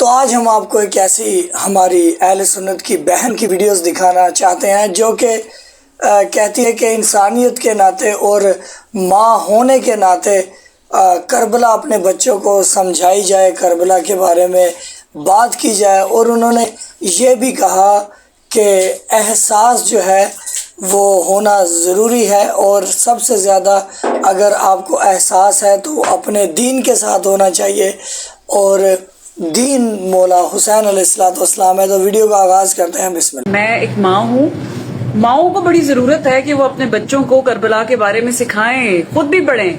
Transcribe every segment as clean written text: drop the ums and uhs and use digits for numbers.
آج ہم آپ کو ایک ایسی ہماری اہل سنت کی بہن کی ویڈیوز دکھانا چاہتے ہیں جو کہ کہتی ہے کہ انسانیت کے ناطے اور ماں ہونے کے ناطے کربلا اپنے بچوں کو سمجھائی جائے، کربلا کے بارے میں بات کی جائے، اور انہوں نے یہ بھی کہا کہ احساس جو ہے وہ ہونا ضروری ہے، اور سب سے زیادہ اگر آپ کو احساس ہے تو اپنے دین کے ساتھ ہونا چاہیے، اور دین مولا حسین علیہ السلام ہے۔ تو ویڈیو کا آغاز کرتے ہیں، بسم اللہ۔ میں ایک ماں ہوں، ماؤں کو بڑی ضرورت ہے کہ وہ اپنے بچوں کو کربلا کے بارے میں سکھائیں، خود بھی پڑھیں،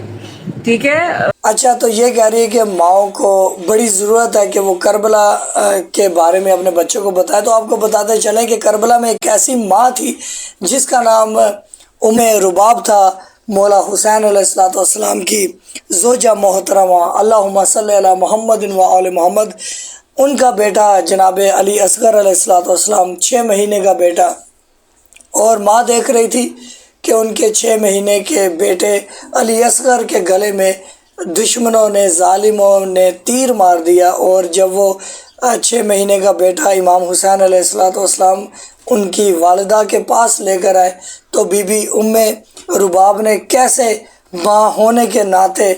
ٹھیک ہے۔ اچھا، تو یہ کہہ رہی ہے کہ ماؤں کو بڑی ضرورت ہے کہ وہ کربلا کے بارے میں اپنے بچوں کو بتائے۔ تو آپ کو بتاتے چلیں کہ کربلا میں ایک ایسی ماں تھی جس کا نام ام رباب تھا، مولا حسین علیہ السلام کی زوجہ محترمہ، اللہم صلی علی محمد و آل محمد۔ ان کا بیٹا جناب علی اصغر علیہ السلام 6 مہینے کا بیٹا، اور ماں دیکھ رہی تھی کہ ان کے 6 مہینے کے بیٹے علی اصغر کے گلے میں دشمنوں نے، ظالموں نے تیر مار دیا، اور جب وہ 6 مہینے کا بیٹا امام حسین علیہ السلام ان کی والدہ کے پاس لے کر آئے تو بی بی ام رباب نے کیسے ماں ہونے کے ناطے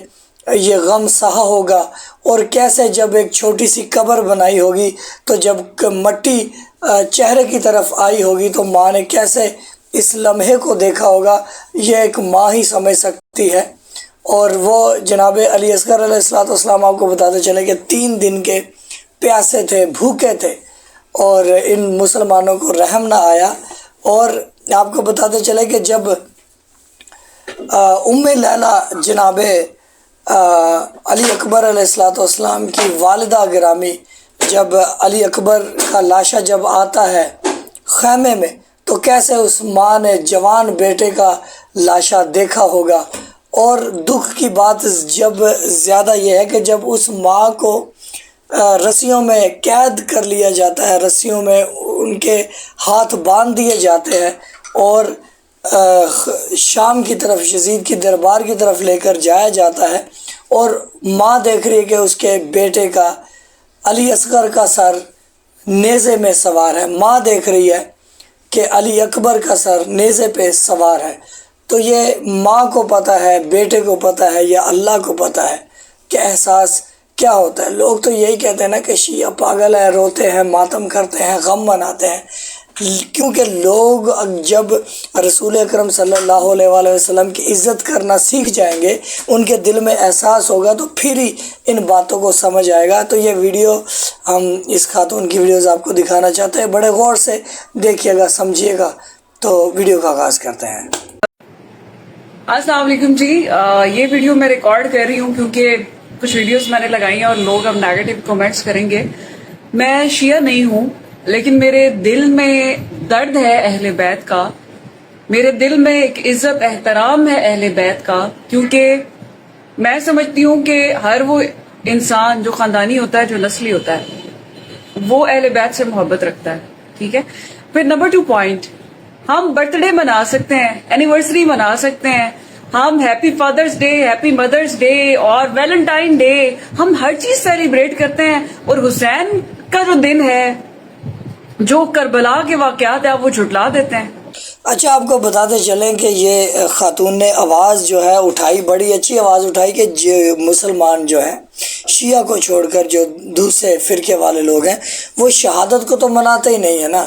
یہ غم سہا ہوگا، اور کیسے جب ایک چھوٹی سی قبر بنائی ہوگی تو جب مٹی چہرے کی طرف آئی ہوگی تو ماں نے کیسے اس لمحے کو دیکھا ہوگا، یہ ایک ماں ہی سمجھ سکتی ہے۔ اور وہ جناب علی اصغر علیہ السلام آپ کو بتاتے چلے کہ 3 دن کے پیاسے تھے، بھوکے تھے، اور ان مسلمانوں کو رحم نہ آیا۔ اور آپ کو بتاتے چلے کہ جب ام لیلہ جناب علی اکبر علیہ السلام کی والدہ گرامی، جب علی اکبر کا لاشا جب آتا ہے خیمے میں تو کیسے اس ماں نے جوان بیٹے کا لاشا دیکھا ہوگا۔ اور دکھ کی بات جب زیادہ یہ ہے کہ جب اس ماں کو رسیوں میں قید کر لیا جاتا ہے، رسیوں میں ان کے ہاتھ باندھ دیے جاتے ہیں، اور شام کی طرف، یزید کی دربار کی طرف لے کر جایا جاتا ہے، اور ماں دیکھ رہی ہے کہ اس کے بیٹے کا، علی اصغر کا سر نیزے میں سوار ہے، ماں دیکھ رہی ہے کہ علی اکبر کا سر نیزے پہ سوار ہے۔ تو یہ ماں کو پتہ ہے، بیٹے کو پتہ ہے، یا اللہ کو پتہ ہے کہ احساس کیا ہوتا ہے۔ لوگ تو یہی کہتے ہیں نا کہ شیعہ پاگل ہیں، روتے ہیں، ماتم کرتے ہیں، غم مناتے ہیں، کیونکہ لوگ جب رسول اکرم صلی اللہ علیہ وآلہ وسلم کی عزت کرنا سیکھ جائیں گے، ان کے دل میں احساس ہوگا تو پھر ہی ان باتوں کو سمجھ آئے گا۔ تو یہ ویڈیو ہم اس خاتون کی ویڈیوز آپ کو دکھانا چاہتے ہیں، بڑے غور سے دیکھیے گا، سمجھیے گا۔ تو ویڈیو کا آغاز کرتے ہیں۔ السلام علیکم جی، یہ ویڈیو میں ریکارڈ کر رہی ہوں کیونکہ کچھ ویڈیوز میں نے لگائی ہیں اور لوگ اب نیگیٹو کمنٹس کریں گے۔ میں شیعہ نہیں ہوں، لیکن میرے دل میں درد ہے اہل بیت کا، میرے دل میں ایک عزت احترام ہے اہل بیت کا، کیونکہ میں سمجھتی ہوں کہ ہر وہ انسان جو خاندانی ہوتا ہے، جو نسلی ہوتا ہے، وہ اہل بیت سے محبت رکھتا ہے، ٹھیک ہے۔ پھر نمبر 2 پوائنٹ، ہم برتھ ڈے منا سکتے ہیں، اینیورسری منا سکتے ہیں، ہم happy father's day, happy mother's day اور ویلنٹائن ڈے، ہم ہر چیز سیلیبریٹ کرتے ہیں، اور حسین کا جو دن ہے، جو کربلا کے واقعات ہیں، وہ جھٹلا دیتے ہیں۔ اچھا، آپ کو بتاتے چلیں کہ یہ خاتون نے آواز جو ہے اٹھائی، بڑی اچھی آواز اٹھائی کہ مسلمان جو ہیں، شیعہ کو چھوڑ کر جو دوسرے فرقے والے لوگ ہیں، وہ شہادت کو تو مناتے ہی نہیں ہے نا،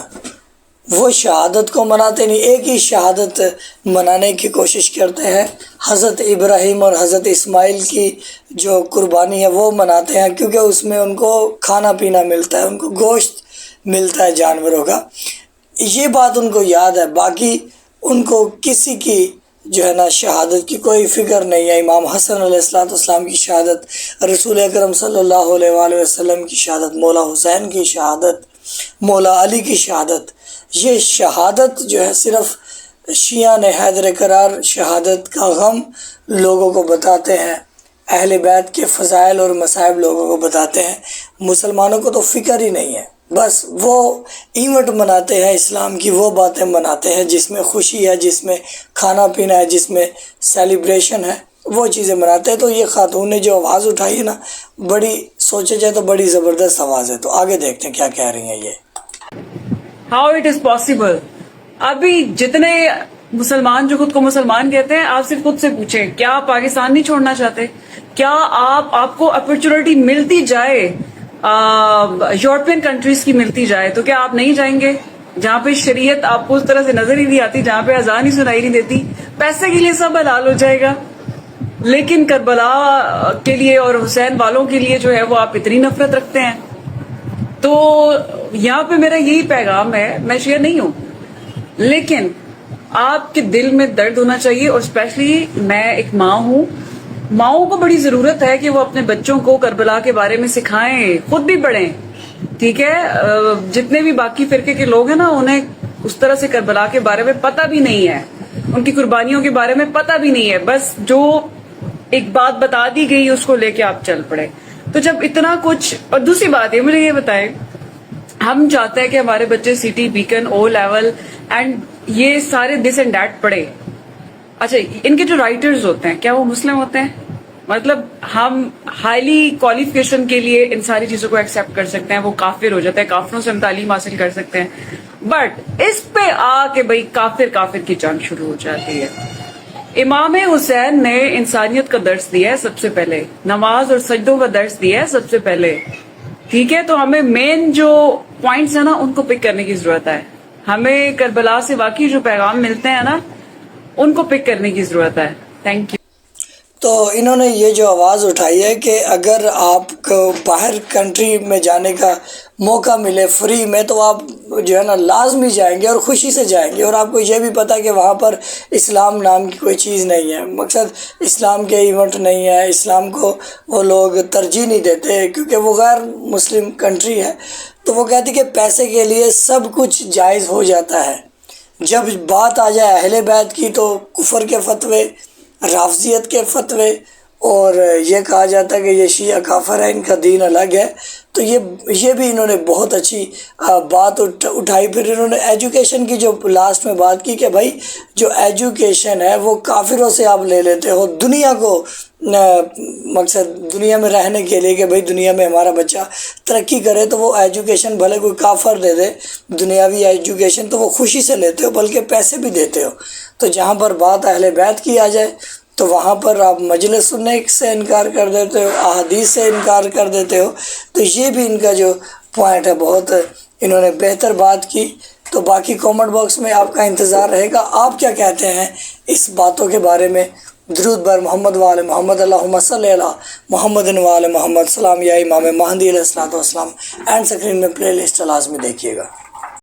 وہ شہادت کو مناتے نہیں، ایک ہی شہادت منانے کی کوشش کرتے ہیں، حضرت ابراہیم اور حضرت اسماعیل کی جو قربانی ہے وہ مناتے ہیں، کیونکہ اس میں ان کو کھانا پینا ملتا ہے، ان کو گوشت ملتا ہے جانوروں کا، یہ بات ان کو یاد ہے۔ باقی ان کو کسی کی جو ہے نا شہادت کی کوئی فکر نہیں ہے۔ امام حسن علیہ السلام کی شہادت، رسول اکرم صلی اللہ علیہ وآلہ وسلم کی شہادت، مولا حسین کی شہادت، مولا علی کی شہادت، یہ شہادت جو ہے صرف شیعہ نے حیدر کرار شہادت کا غم لوگوں کو بتاتے ہیں، اہل بیت کے فضائل اور مصائب لوگوں کو بتاتے ہیں، مسلمانوں کو تو فکر ہی نہیں ہے۔ بس وہ ایونٹ مناتے ہیں، اسلام کی وہ باتیں مناتے ہیں جس میں خوشی ہے، جس میں کھانا پینا ہے، جس میں سیلیبریشن ہے، وہ چیزیں مناتے ہیں۔ تو یہ خاتون نے جو آواز اٹھائی ہے نا، بڑی سوچے جائے تو بڑی زبردست آواز ہے. تو آگے دیکھتے ہیں کیا کہہ رہی ہیں یہ. How it is possible. ابھی جتنے مسلمان جو خود کو مسلمان کہتے ہیں، آپ صرف خود سے پوچھیں، کیا آپ پاکستان نہیں چھوڑنا چاہتے؟ کیا آپ کو اپرچونٹی ملتی جائے یورپین کنٹریز کی ملتی جائے تو کیا آپ نہیں جائیں گے؟ جہاں پہ شریعت آپ کو اس طرح سے نظر ہی نہیں آتی، جہاں پہ اذان ہی سنائی نہیں دیتی، پیسے کے لیے سب حلال ہو جائے گا. لیکن کربلا کے لیے اور حسین والوں کے لیے جو ہے وہ آپ اتنی نفرت رکھتے ہیں. تو یہاں پہ میرا یہی پیغام ہے، میں شیعہ نہیں ہوں، لیکن آپ کے دل میں درد ہونا چاہیے. اور اسپیشلی میں ایک ماں ہوں، ماؤں کو بڑی ضرورت ہے کہ وہ اپنے بچوں کو کربلا کے بارے میں سکھائیں، خود بھی پڑھیں. ٹھیک ہے، جتنے بھی باقی فرقے کے لوگ ہیں نا، انہیں اس طرح سے کربلا کے بارے میں پتہ بھی نہیں ہے، ان کی قربانیوں کے بارے میں پتہ بھی نہیں ہے. بس جو ایک بات بتا دی گئی اس کو لے کے آپ چل پڑے. تو جب اتنا کچھ، اور دوسری بات ہے، مجھے یہ بتائیں، ہم چاہتے ہیں کہ ہمارے بچے City, Beacon, O level and یہ سارے دس اینڈ دیٹ پڑھے. اچھا، ان کے جو رائٹرز ہوتے ہیں کیا وہ مسلم ہوتے ہیں؟ مطلب ہم ہائیلی کوالیفیکیشن کے لیے ان ساری چیزوں کو ایکسیپٹ کر سکتے ہیں، وہ کافر ہو جاتا ہے، کافروں سے ہم تعلیم حاصل کر سکتے ہیں. بٹ اس پہ آ کے بھائی کافر کی جنگ شروع ہو جاتی ہے. امام حسین نے انسانیت کا درس دیا ہے سب سے پہلے، نماز اور سجدوں کا درس دیا ہے سب سے پہلے. ٹھیک ہے، تو ہمیں مین جو پوائنٹس ہیں نا ان کو پک کرنے کی ضرورت ہے. ہمیں کربلا سے واقعی جو پیغام ملتے ہیں نا ان کو پک کرنے کی ضرورت ہے. Thank you. تو انہوں نے یہ جو آواز اٹھائی ہے کہ اگر آپ کو باہر کنٹری میں جانے کا موقع ملے فری میں تو آپ جو ہے نا لازمی جائیں گے اور خوشی سے جائیں گے. اور آپ کو یہ بھی پتہ کہ وہاں پر اسلام نام کی کوئی چیز نہیں ہے، مقصد اسلام کے ایونٹ نہیں ہے، اسلام کو وہ لوگ ترجیح نہیں دیتے کیونکہ وہ غیر مسلم کنٹری ہے. تو وہ کہتے کہ پیسے کے لیے سب کچھ جائز ہو جاتا ہے. جب بات آ جائے اہل بیت کی تو کفر کے فتوے، رافضیت کے فتوے، اور یہ کہا جاتا ہے کہ یہ شیعہ کافر ہے، ان کا دین الگ ہے. تو یہ بھی انہوں نے بہت اچھی بات اٹھائی. پھر انہوں نے ایجوکیشن کی جو لاسٹ میں بات کی کہ بھائی جو ایجوکیشن ہے وہ کافروں سے آپ لے لیتے ہو دنیا کو، مقصد دنیا میں رہنے کے لیے کہ بھائی دنیا میں ہمارا بچہ ترقی کرے تو وہ ایجوکیشن بھلے کوئی کافر دے دے دنیاوی ایجوکیشن تو وہ خوشی سے لیتے ہو، بلکہ پیسے بھی دیتے ہو. تو جہاں پر بات اہل بیت کی آ جائے تو وہاں پر آپ مجلس سننے سے انکار کر دیتے ہو، احادیث سے انکار کر دیتے ہو. تو یہ بھی ان کا جو پوائنٹ ہے، بہت انہوں نے بہتر بات کی. تو باقی کومنٹ باکس میں آپ کا انتظار رہے گا، آپ کیا کہتے ہیں اس باتوں کے بارے میں. درود بر محمد وآل محمد، اللہم صلی علی محمد وآل محمد. سلام یا امام مہدی علیہ الصلوۃ والسلام. اینڈ اسکرین میں پلے لسٹ لازمی دیکھیے گا.